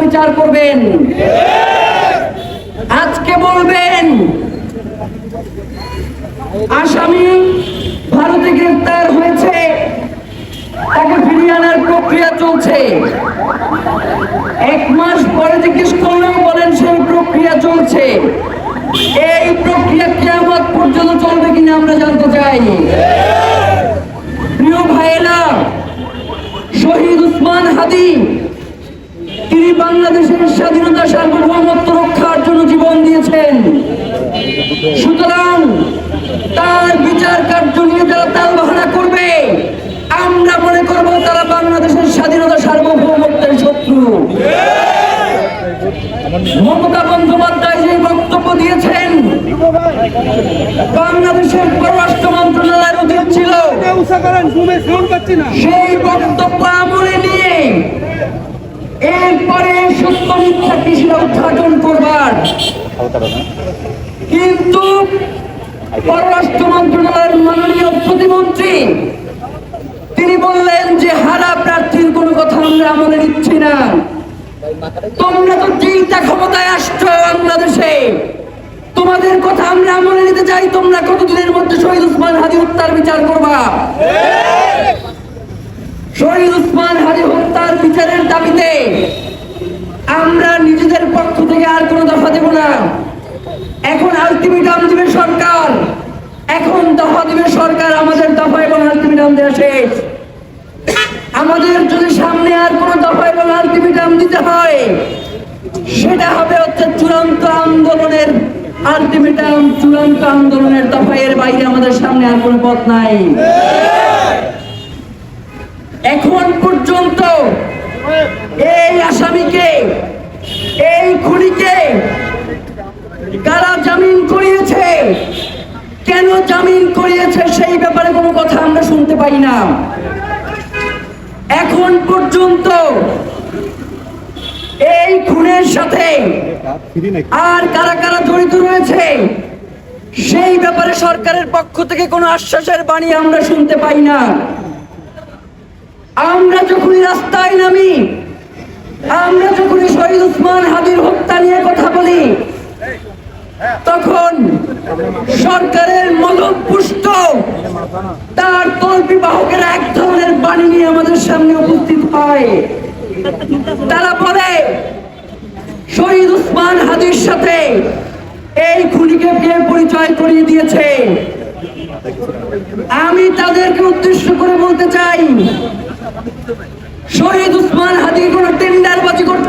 বিচার করবেন। আজকে বলবেন আসামি ভারতে গ্রেফতার হয়েছে, তাকে ফিরিয়ে আনার প্রক্রিয়া চলছে। 1 মাস পরে জিজ্ঞেস করলেও বলেন সেই প্রক্রিয়া চলছে। এই প্রক্রিয়া কিয়ামত পর্যন্ত চলবে কিনা আমরা জানতে চাই। প্রিয় ভাইয়েরা, শহীদ উসমান হাদি তিনি বাংলাদেশের স্বাধীনতা সার্বভৌমত্ব রক্ষার জন্য জীবন দিয়েছেন। সুতরাং তার বিচার কার্য নিয়ে যারা তালবাহানা করবে, আমরা মনে করব তারা বাংলাদেশের স্বাধীনতা সার্বভৌমত্বের শত্রু। মমতা বন্দ্যোপাধ্যায় যে বক্তব্য দিয়েছেন, বাংলাদেশের পররাষ্ট্র মন্ত্রণালয়ের উচিত ছিল সেই বক্তব্য আমলে নিয়ে এরপরে সত্য মিথ্যা কৃষিরা উদ্ঘাটন করবার। কিন্তু পররাষ্ট্র মন্ত্রণালয়ের মাননীয় প্রতিমন্ত্রী তিনি বললেন যে হারা প্রার্থীর কোনো কথা আমরা আমলে নিচ্ছি না। তোমরা তো চিন্তা ক্ষমতায় আসছো বাংলাদেশে, তোমাদের কথা আমরা আমলে নিতে চাই। তোমরা কতদিনের মধ্যে শহীদ উসমান হাদি হত্যার বিচার করবা? শহীদ উসমান হাদি হত্যার বিচারের দাবিতে আমরা নিজেদের পক্ষ থেকে আর কোনো দফা দেব না। এখন আলটিমেটাম দিবে সরকার, এখন দফা দিবে সরকার। আমাদের দফা এবং আলটিমেটাম দেওয়া শেষ। আমাদের যদি সামনে আর কোনো দফা এবং আলটিমেটাম দিতে হয়, সেটা হবে হচ্ছে চূড়ান্ত আন্দোলনের আলটিমেটাম, চূড়ান্ত আন্দোলনের দফা। এর বাইরে আমাদের সামনে আর কোনো পথ নাই। এখন পর্যন্ত এই আসামিকে, এই খুনিকে কারা জামিন করিয়েছে, কেন জামিন করিয়েছে, সেই ব্যাপারে কোনো কথা আমরা শুনতে পাই না। এখন পর্যন্ত এই খুনের সাথে আর কারা কারা জড়িত রয়েছে সেই ব্যাপারে সরকারের পক্ষ থেকে কোনো আশ্বাসের বাণী আমরা শুনতে পাই না। আমরা যখনই রাস্তায় নামি, আমরা যখনই শহীদ উসমান হাদির হত্যা নিয়ে কথা বলি, তখন সরকারের মদতপুষ্ট তার তল্পি বাহকেরা এক ধরনের বাণী নিয়ে আমাদের সামনে উপস্থিত হয়। তারা বলে শহীদ উসমান হাদির সাথে এই খুনিকে কে পরিচয় করিয়ে দিয়েছে। আমি তাদেরকে উদ্দেশ্য করে বলতে চাই, শহীদ উসমান হাদি কোনো টেন্ডারবাজি করতে